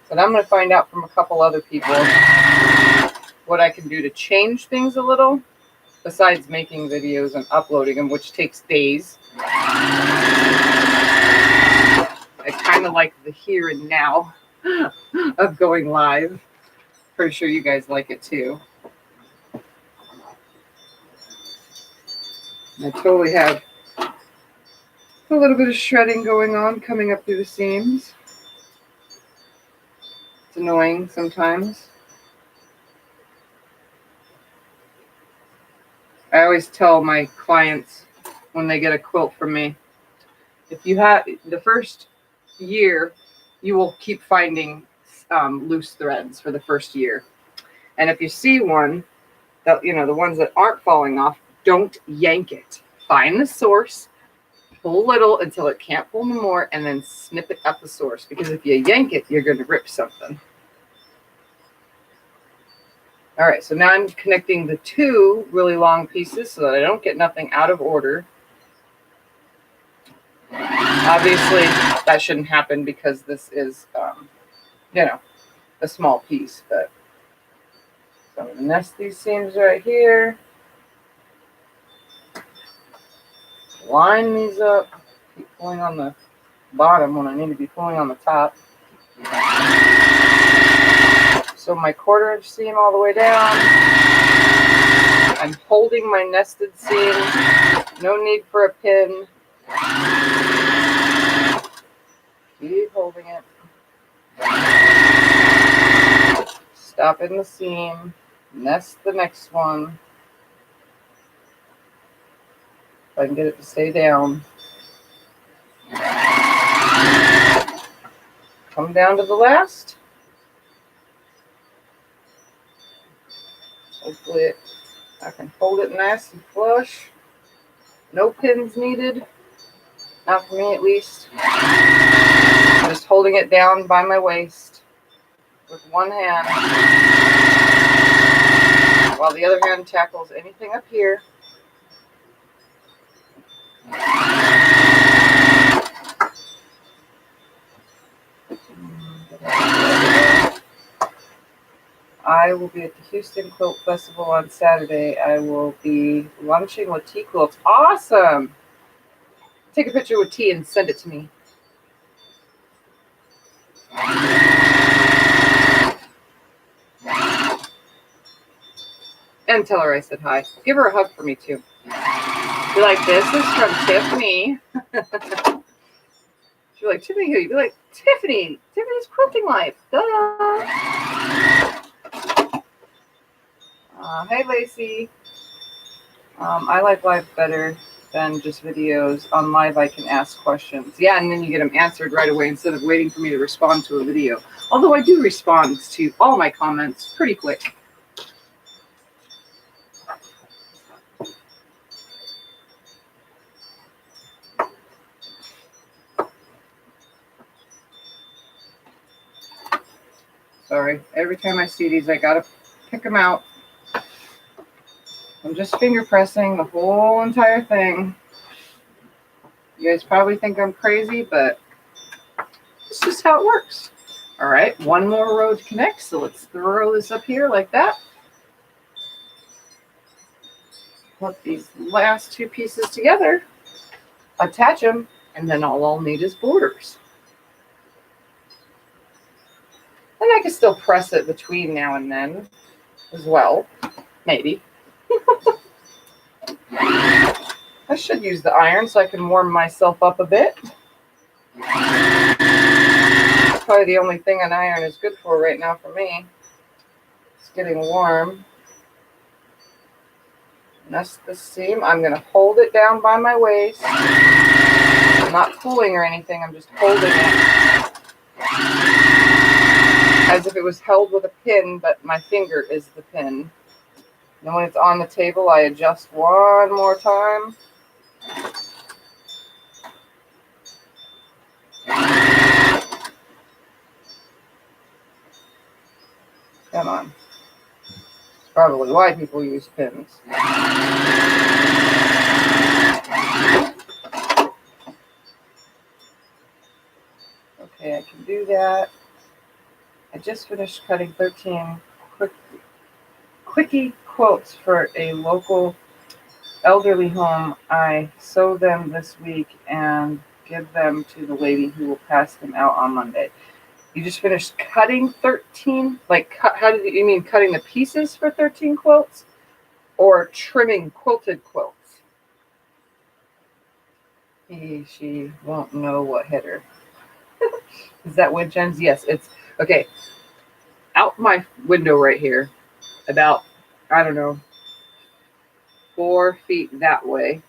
Speaker 1: But I'm going to find out from a couple other people what I can do to change things a little, besides making videos and uploading them, which takes days. I kind of like the here and now of going live. Pretty sure you guys like it too. I totally have a little bit of shredding going on coming up through the seams. It's annoying sometimes. I always tell my clients when they get a quilt from me, if you have the first year, you will keep finding loose threads for the first year. And if you see one, that, you know, the ones that aren't falling off, don't yank it. Find the source, pull a little until it can't pull no more, and then snip it at the source. Because if you yank it, you're going to rip something. All right, so now I'm connecting the two really long pieces so that I don't get nothing out of order. Obviously, that shouldn't happen because this is, you know, a small piece. But so I'm going to nest these seams right here. Line these up. Keep pulling on the bottom when I need to be pulling on the top. So my 1/4 inch seam all the way down. I'm holding my nested seam. No need for a pin. Keep holding it. Stop in the seam. Nest the next one. If I can get it to stay down. Come down to the last. Hopefully I can hold it nice and flush. No pins needed. Not for me, at least. I'm just holding it down by my waist with one hand while the other hand tackles anything up here. I will be at the Houston Quilt Festival on Saturday. I will be lunching with tea quilts. Awesome! Take a picture with tea and send it to me. And tell her I said hi. Give her a hug for me too. Be like, this is from Tiffany. She'd be like, Tiffany who? You'd be like, Tiffany. Tiffany's Quilting Life. Duh. Hey, Lacey. I like live better than just videos. On live, I can ask questions. Yeah, and then you get them answered right away instead of waiting for me to respond to a video. Although I do respond to all my comments pretty quick. Sorry, every time I see these, I gotta pick them out. I'm just finger pressing the whole entire thing. You guys probably think I'm crazy, but it's just how it works. All right, one more row to connect, so let's throw this up here like that. Put these last two pieces together, attach them, and then all I'll need is borders. And I can still press it between now and then as well. Maybe. I should use the iron so I can warm myself up a bit. That's probably the only thing an iron is good for right now for me. It's getting warm. And that's the seam. I'm going to hold it down by my waist. I'm not pulling or anything. I'm just holding it as if it was held with a pin, but my finger is the pin. And when it's on the table, I adjust one more time. Come on. It's probably why people use pins. Okay, I can do that. I just finished cutting 13 quickie quilts for a local elderly home. I sew them this week and give them to the lady who will pass them out on Monday. You just finished cutting 13? Like, how did you mean cutting the pieces for 13 quilts? Or trimming quilted quilts? She won't know what hit her. Is that wind chimes? Yes, it's okay. Out my window right here, about, I don't know, 4 feet that way.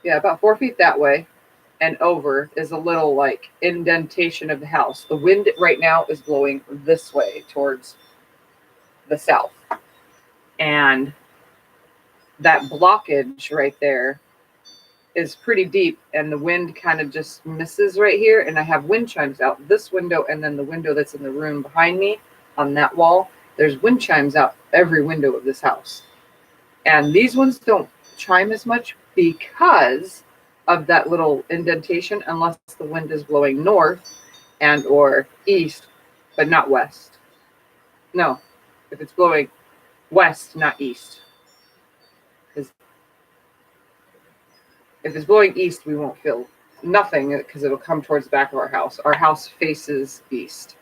Speaker 1: Yeah, about 4 feet that way and over is a little like indentation of the house. The wind right now is blowing this way towards the south. And that blockage right there is pretty deep, and the wind kind of just misses right here. And I have wind chimes out this window, and then the window that's in the room behind me on that wall, there's wind chimes out every window of this house. And these ones don't chime as much because of that little indentation, unless the wind is blowing north and or east, but not west. No, if it's blowing west, not east. Because if it's blowing east, we won't feel nothing because it'll come towards the back of our house. Our house faces east.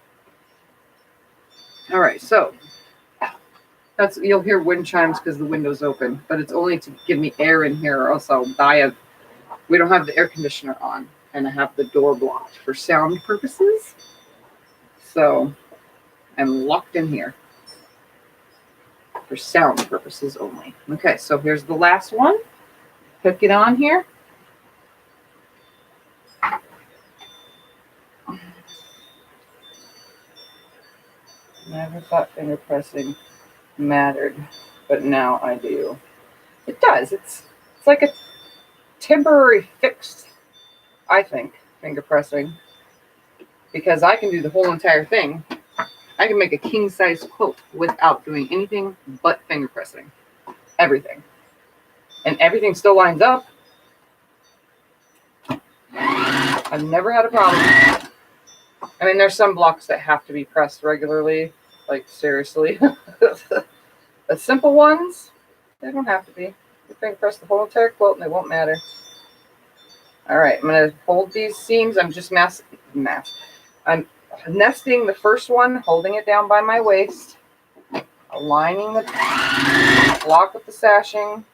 Speaker 1: All right, so that's, you'll hear wind chimes because the window's open, but it's only to give me air in here, or else I'll die of. We don't have the air conditioner on, and I have the door blocked for sound purposes. So I'm locked in here for sound purposes only. Okay, so here's the last one. Hook it on here. Never thought finger pressing mattered, but now I do. It does. It's like a temporary fix, I think, finger pressing, because I can do the whole entire thing. I can make a king-size quilt without doing anything but finger pressing. Everything. And everything still lines up. I've never had a problem. I mean, there's some blocks that have to be pressed regularly, like seriously. The simple ones, they don't have to be. You can press the whole entire quilt and they won't matter. All right, I'm going to hold these seams. I'm just I'm nesting the first one, holding it down by my waist, aligning the block with the sashing,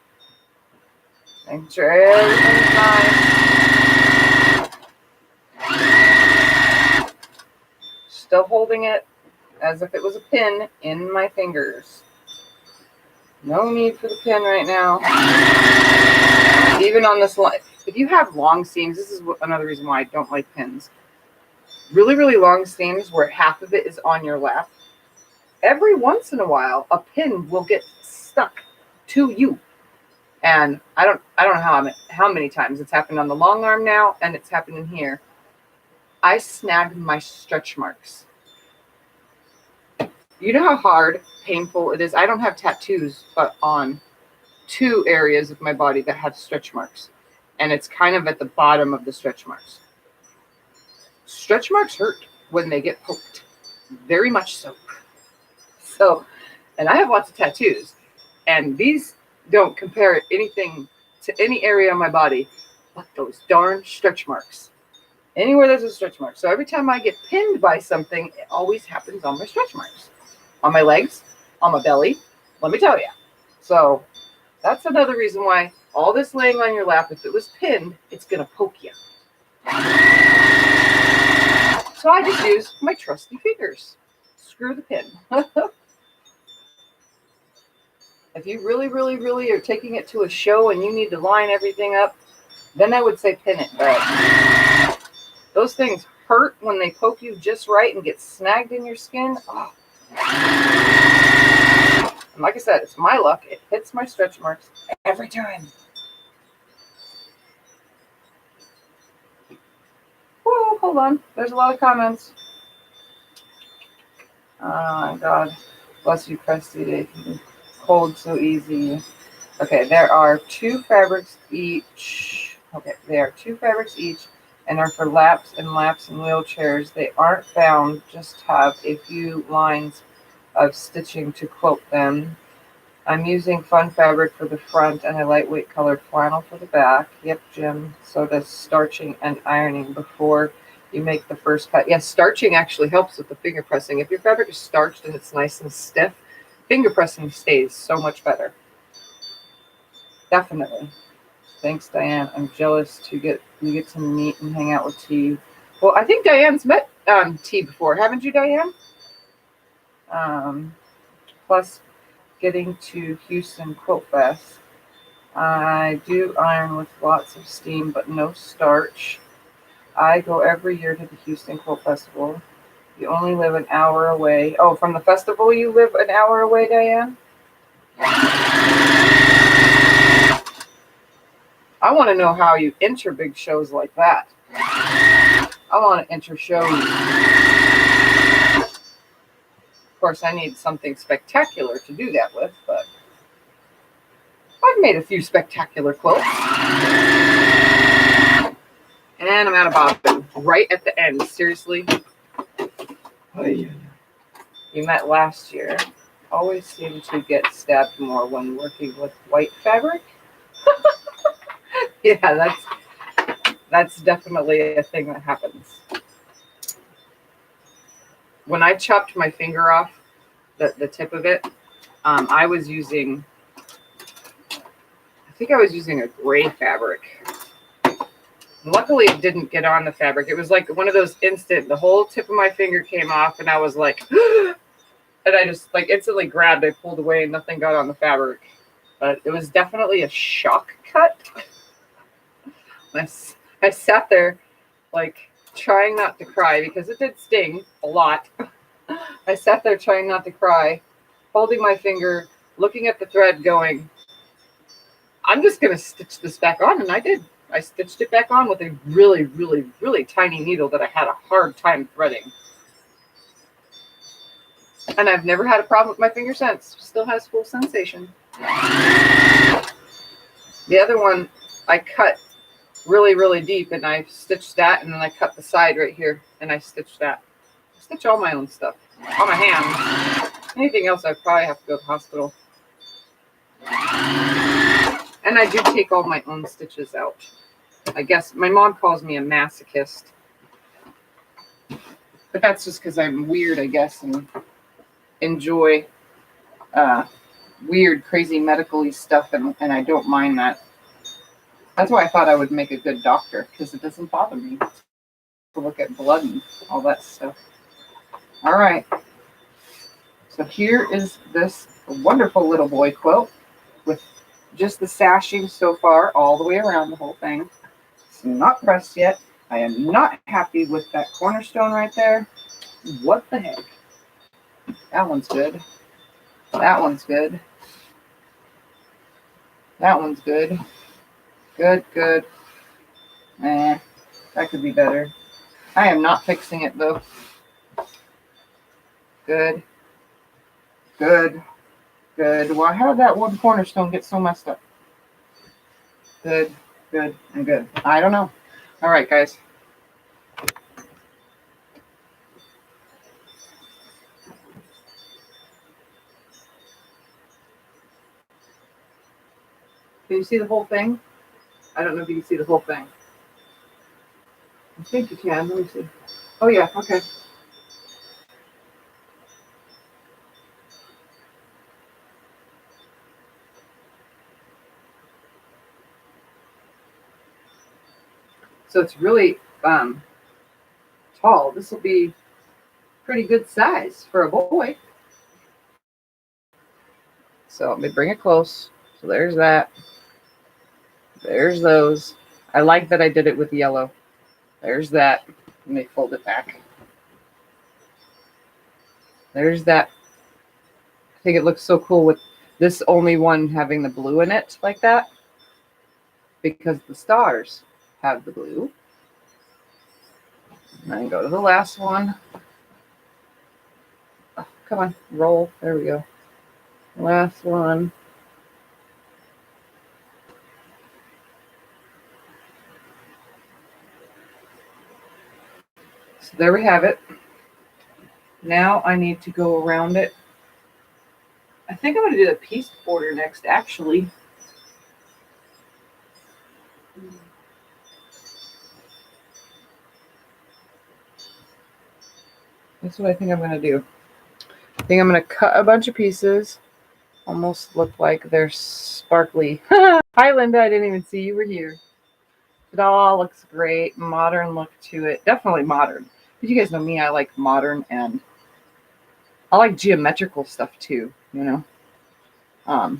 Speaker 1: making sure everything's nice. Still holding it as if it was a pin in my fingers. No need for the pin right now. Even on this line, if you have long seams, this is another reason why I don't like pins. Really, really long seams where half of it is on your lap. Every once in a while, a pin will get stuck to you. And I don't know how many times it's happened on the long arm now, and it's happening here. I snagged my stretch marks. You know how hard, painful it is? I don't have tattoos, but on 2 areas of my body that have stretch marks. And it's kind of at the bottom of the stretch marks. Stretch marks hurt when they get poked. Very much so. So, and I have lots of tattoos. And these don't compare anything to any area of my body but those darn stretch marks. Anywhere there's a stretch mark. So every time I get pinned by something, it always happens on my stretch marks. On my legs, on my belly, let me tell you. So that's another reason why all this laying on your lap, if it was pinned, it's going to poke you. So I just use my trusty fingers. Screw the pin. If you really, really, really are taking it to a show and you need to line everything up, then I would say pin it. But those things hurt when they poke you just right and get snagged in your skin. Oh. And like I said, it's my luck. It hits my stretch marks every time. Whoa, hold on. There's a lot of comments. Oh my God. Bless you, Crusty. Cold so easy. Okay, there are 2 fabrics each. Okay, they are 2 fabrics each and are for laps and wheelchairs. They aren't bound, just have a few lines of stitching to quilt them. I'm using fun fabric for the front and a lightweight colored flannel for the back. Yep, Jim. So does starching and ironing before you make the first cut. Yes, starching actually helps with the finger pressing. If your fabric is starched and it's nice and stiff, finger pressing stays so much better. Definitely. Thanks, Diane. I'm jealous you get to meet and hang out with T. Well, I think Diane's met T before, haven't you, Diane? Plus, getting to Houston Quilt Fest. I do iron with lots of steam, but no starch. I go every year to the Houston Quilt Festival. You only live an hour away. Oh, from the festival you live an hour away, Diane? I want to know how you enter big shows like that. I want to enter shows. Of course, I need something spectacular to do that with, but I've made a few spectacular quilts. And I'm out of bobbin right at the end. Seriously. You met last year. Always seem to get stabbed more when working with white fabric. Yeah, that's definitely a thing that happens. When I chopped my finger off, the tip of it, I was using, I think I was using a gray fabric. Luckily, it didn't get on the fabric. It was like one of those instant, the whole tip of my finger came off and I was like, and I just like instantly grabbed, I pulled away and nothing got on the fabric. But it was definitely a shock cut. I sat there like trying not to cry because it did sting a lot. I sat there trying not to cry, holding my finger, looking at the thread going, I'm just going to stitch this back on. And I did. I stitched it back on with a really, really, really tiny needle that I had a hard time threading. And I've never had a problem with my finger since. Still has full sensation. The other one I cut really, really deep and I stitched that and then I cut the side right here and I stitched that. I stitch all my own stuff on my hand. Anything else I'd probably have to go to the hospital. And I do take all my own stitches out. I guess my mom calls me a masochist. But that's just because I'm weird, I guess, and enjoy weird, crazy medical-y stuff, and I don't mind that. That's why I thought I would make a good doctor, because it doesn't bother me to look at blood and all that stuff. All right. So here is this wonderful little boy quilt with just the sashing so far all the way around the whole thing. It's not pressed yet. I am not happy with that cornerstone right there. What the heck? That one's good. That one's good. That one's good. Good, good. That could be better. I am not fixing it though. Good. Good. Good. Well, how did that one cornerstone get so messed up? Good, good, and good. I don't know. All right, guys. Can you see the whole thing? I don't know if you can see the whole thing. I think you can. Let me see. Oh, yeah. Okay. So it's really tall. This will be pretty good size for a boy. So let me bring it close. So there's that. There's those. I like that I did it with yellow. There's that. Let me fold it back. There's that. I think it looks so cool with this only one having the blue in it like that, because the stars have the blue. And then go to the last one. Oh, come on, roll. There we go. Last one. So there we have it. Now I need to go around it. I think I'm going to do the piece border next, actually. That's what I think I'm going to do. I think I'm going to cut a bunch of pieces. Almost look like they're sparkly. Hi, Linda. I didn't even see you were here. It all looks great. Modern look to it. Definitely modern. But you guys know me. I like modern, and I like geometrical stuff too, you know. I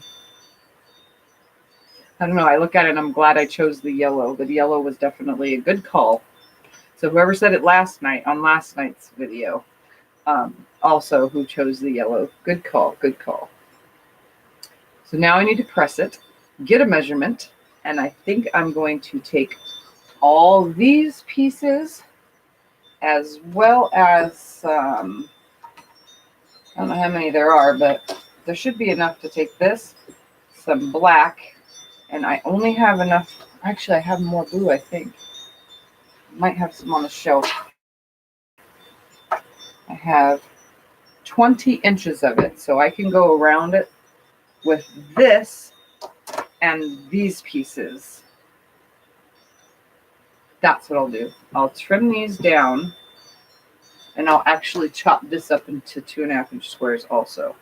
Speaker 1: don't know. I look at it and I'm glad I chose the yellow. The yellow was definitely a good call. So whoever said it last night on last night's video, also who chose the yellow, good call, good call. So now I need to press it, get a measurement, and I think I'm going to take all these pieces as well as, I don't know how many there are, but there should be enough to take this, some black, and I only have enough. Actually, I have more blue, I think. Might have some on the shelf. I have 20 inches of it, so I can go around it with this and these pieces. That's what I'll do. I'll trim these down, and I'll actually chop this up into 2.5-inch squares also,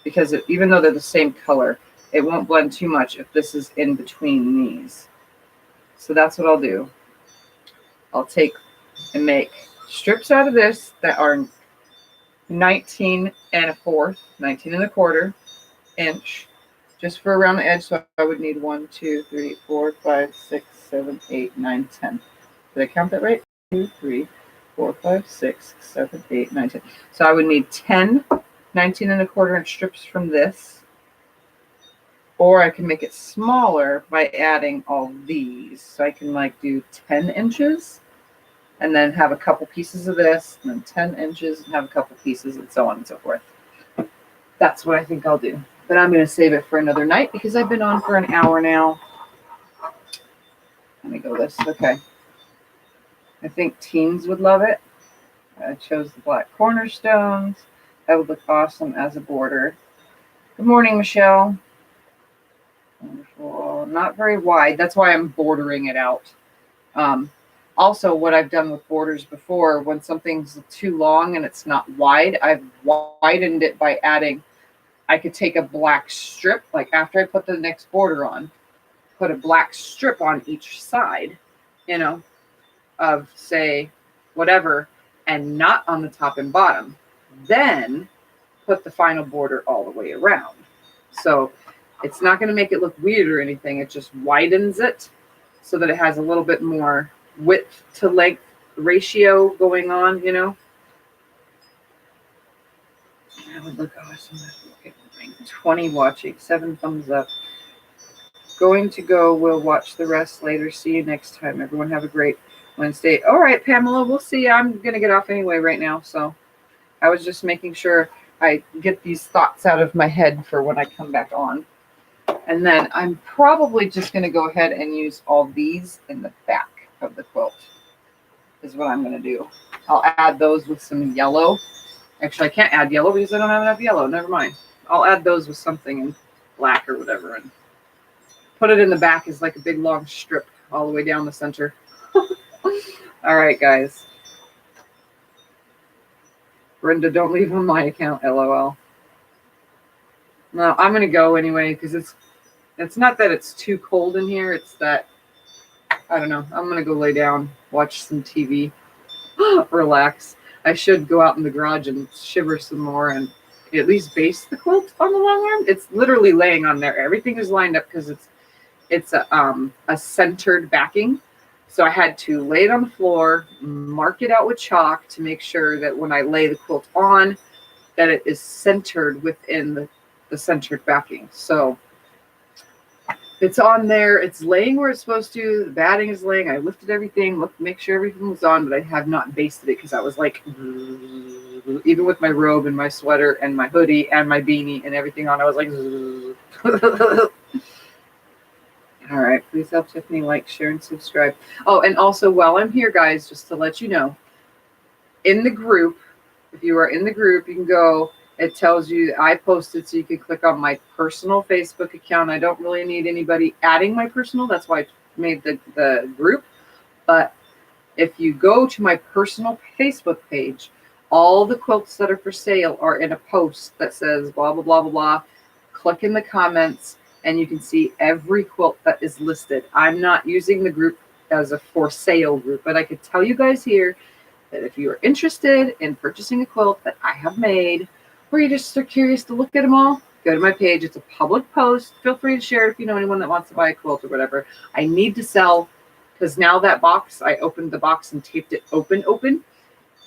Speaker 1: because even though they're the same color, it won't blend too much if this is in between these. So that's what I'll do. I'll take and make strips out of this that are 19 1/4 inch, just for around the edge. So I would need 1, 2, 3, 4, 5, 6, 7, 8, 9, 10. Did I count that right? 2, 3, 4, 5, 6, 7, 8, 9, 10. So I would need 10 19 1/4 inch strips from this. Or I can make it smaller by adding all these. So I can like do 10 inches and then have a couple pieces of this, and then 10 inches and have a couple pieces, and so on and so forth. That's what I think I'll do. But I'm going to save it for another night because I've been on for an hour now. Let me go this. Okay. I think teens would love it. I chose the black cornerstones. That would look awesome as a border. Good morning, Michelle. Wonderful. Not very wide. That's why I'm bordering it out. Also, what I've done with borders before, when something's too long and it's not wide, I've widened it by adding, I could take a black strip, like after I put the next border on, put a black strip on each side, you know, of say whatever, and not on the top and bottom. Then put the final border all the way around. So it's not going to make it look weird or anything. It just widens it so that it has a little bit more width to length ratio going on, you know. That would look awesome. Okay, 20 watching, 7 thumbs up. Going to go. We'll watch the rest later. See you next time. Everyone have a great Wednesday. All right, Pamela, we'll see you. I'm going to get off anyway right now. So I was just making sure I get these thoughts out of my head for when I come back on. And then I'm probably just going to go ahead and use all these in the back of the quilt is what I'm going to do. I'll add those with some yellow. Actually, I can't add yellow because I don't have enough yellow. Never mind. I'll add those with something in black or whatever and put it in the back as like a big long strip all the way down the center. All right, guys. Brenda, don't leave on my account, LOL. No, I'm going to go anyway because it's not that it's too cold in here. It's that, I don't know. I'm going to go lay down, watch some TV, relax. I should go out in the garage and shiver some more and at least base the quilt on the long arm. It's literally laying on there. Everything is lined up because it's a centered backing. So I had to lay it on the floor, mark it out with chalk to make sure that when I lay the quilt on, that it is centered within the centered backing. So it's on there. It's laying where it's supposed to. The batting is laying. I lifted everything, looked, make sure everything was on, but I have not basted it because I was like, even with my robe and my sweater and my hoodie and my beanie and everything on, I was like, all right, please help Tiffany like, share, and subscribe. Oh, and also while I'm here, guys, just to let you know, in the group, if you are in the group, you can go, it tells you I posted, so you can click on my personal Facebook account. I don't really need anybody adding my personal. That's why I made the group. But if you go to my personal Facebook page, all the quilts that are for sale are in a post that says blah, blah, blah, blah, blah. Click in the comments and you can see every quilt that is listed. I'm not using the group as a for sale group, but I could tell you guys here that if you are interested in purchasing a quilt that I have made, or you just are curious to look at them all, go to my page. It's a public post. Feel free to share it if you know anyone that wants to buy a quilt or whatever. I need to sell because now that box, I opened the box and taped it open.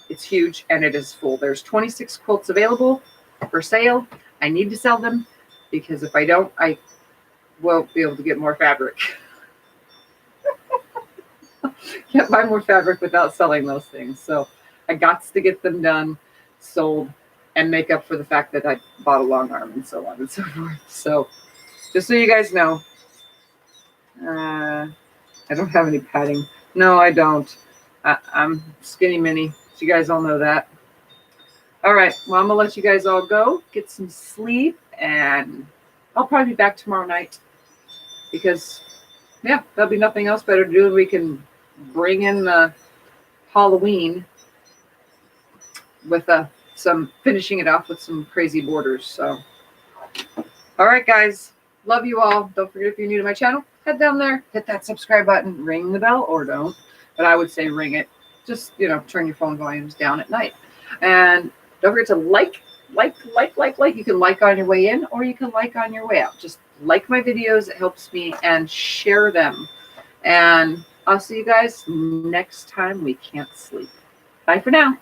Speaker 1: It's huge and it is full. There's 26 quilts available for sale. I need to sell them because if I don't, I won't be able to get more fabric. Can't buy more fabric without selling those things. So I got to get them done, sold, and make up for the fact that I bought a long arm and so on and so forth. So just so you guys know, I don't have any padding. No, I don't. I'm skinny mini. You guys all know that. All right. Well, I'm going to let you guys all go. Get some sleep. And I'll probably be back tomorrow night. Because, yeah, there'll be nothing else better to do. And we can bring in the Halloween with some finishing it off with some crazy borders. So, all right, guys. Love you all. Don't forget, if you're new to my channel, head down there, hit that subscribe button, ring the bell, or don't. But I would say ring it. Just, turn your phone volumes down at night. And don't forget to like. You can like on your way in or you can like on your way out. Just like my videos. It helps me, and share them. And I'll see you guys next time we can't sleep. Bye for now.